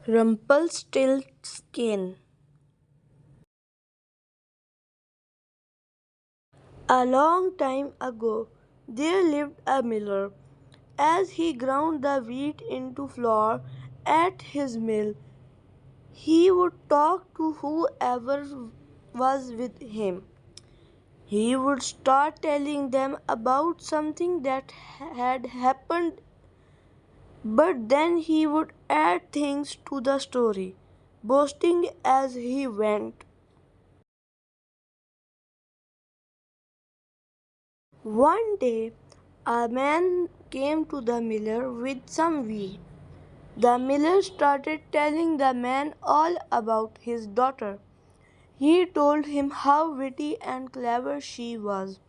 Rumpelstiltskin. A long time ago, there lived a miller. As he ground the wheat into flour at his mill, he would talk to whoever was with him. He would start telling them about something that had happened, but then he would add things to the story, boasting as he went. One day, a man came to the miller with some wheat. The miller started telling the man all about his daughter. He told him how witty and clever she was.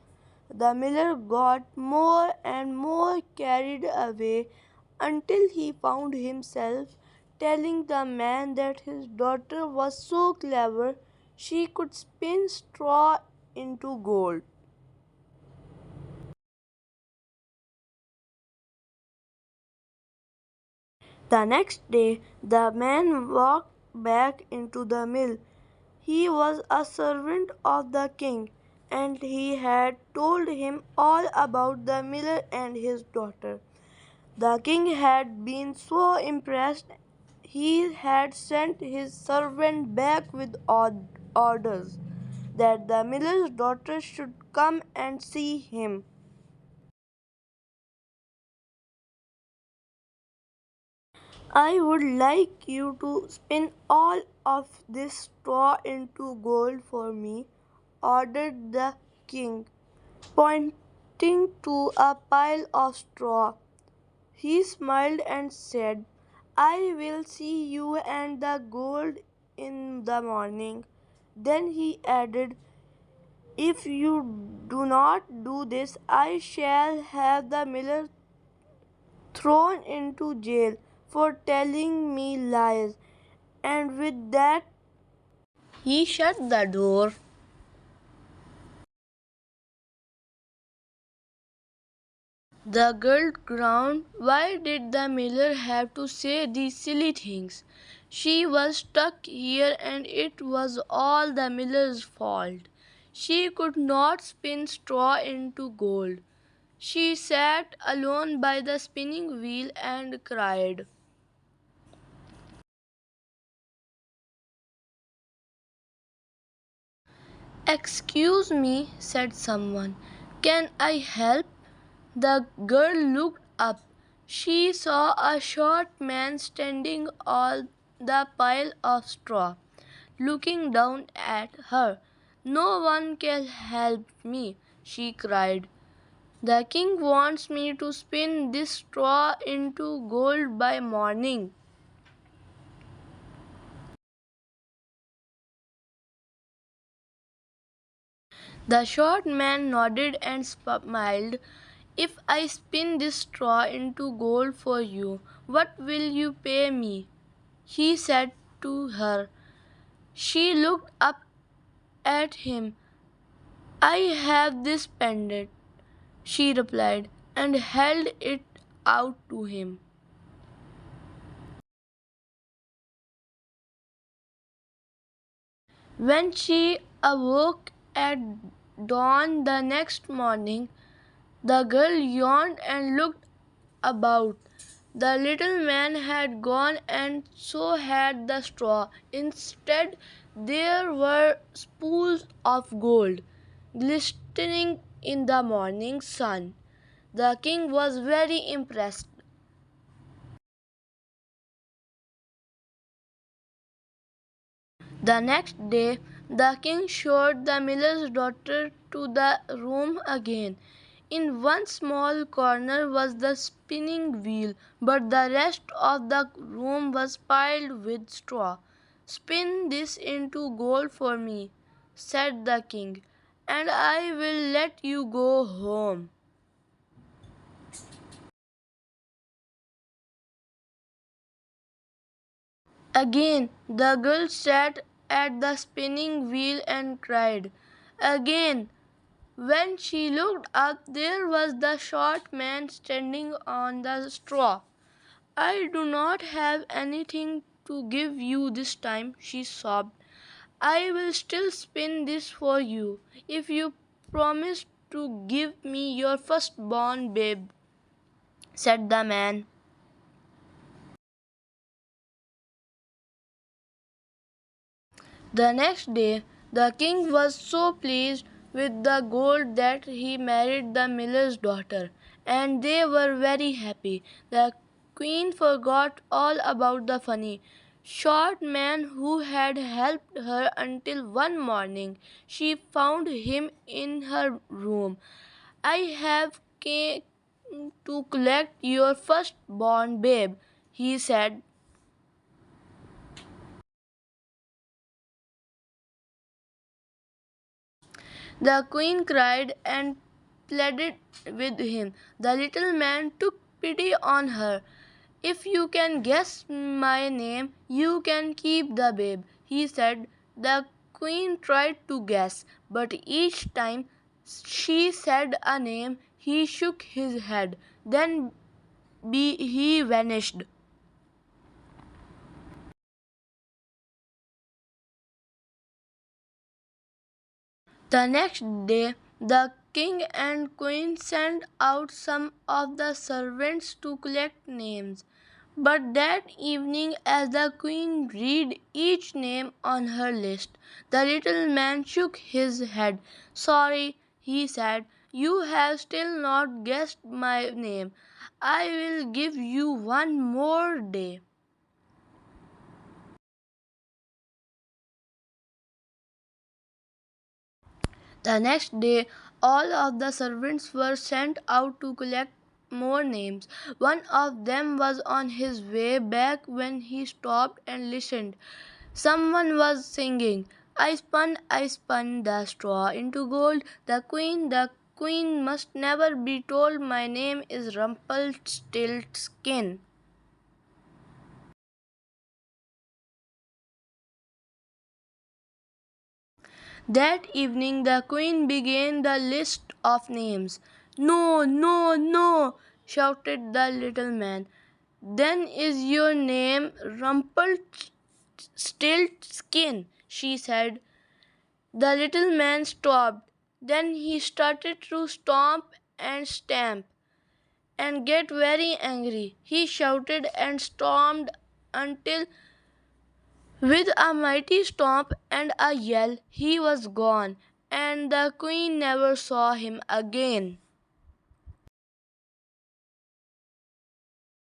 The miller got more and more carried away until he found himself telling the man that his daughter was so clever she could spin straw into gold. The next day, the man walked back into the mill. He was a servant of the king, and he had told him all about the miller and his daughter. The king had been so impressed he had sent his servant back with orders that the miller's daughter should come and see him. I would like you to spin all of this straw into gold for me, ordered the king, pointing to a pile of straw. He smiled and said, I will see you and the gold in the morning. Then he added, if you do not do this, I shall have the miller thrown into jail for telling me lies. And with that, he shut the door. The girl groaned. Why did the miller have to say these silly things? She was stuck here and it was all the miller's fault. She could not spin straw into gold. She sat alone by the spinning wheel and cried. Excuse me, said someone. Can I help? The girl looked up. She saw a short man standing on the pile of straw, looking down at her. No one can help me, she cried. The king wants me to spin this straw into gold by morning. The short man nodded and smiled. If I spin this straw into gold for you, what will you pay me? He said to her. She looked up at him. I have this pendant, she replied, and held it out to him. When she awoke at dawn the next morning, the girl yawned and looked about. The little man had gone, and so had the straw. Instead, there were spools of gold glistening in the morning sun. The king was very impressed. The next day, the king showed the miller's daughter to the room again. In one small corner was the spinning wheel, but the rest of the room was piled with straw. Spin this into gold for me, said the king, and I will let you go home. Again the girl sat at the spinning wheel and cried. Again, when she looked up, there was the short man standing on the straw. I do not have anything to give you this time, she sobbed. I will still spin this for you if you promise to give me your firstborn babe, said the man. The next day, the king was so pleased with the gold that he married the miller's daughter, and they were very happy. The queen forgot all about the funny, short man who had helped her until one morning she found him in her room. I have came to collect your firstborn babe, he said. The queen cried and pleaded with him. The little man took pity on her. If you can guess my name, you can keep the babe, he said. The queen tried to guess, but each time she said a name, he shook his head. Then he vanished. The next day, the king and queen sent out some of the servants to collect names. But that evening, as the queen read each name on her list, the little man shook his head. Sorry, he said, you have still not guessed my name. I will give you one more day. The next day, all of the servants were sent out to collect more names. One of them was on his way back when he stopped and listened. Someone was singing, I spun the straw into gold. The queen must never be told my name is Rumpelstiltskin. That evening the queen began the list of names. No, no, no, shouted the little man. Then is your name Rumpelstiltskin, she said. The little man stopped. Then he started to stomp and stamp and get very angry. He shouted and stomped until with a mighty stomp and a yell he was gone, and the queen never saw him again.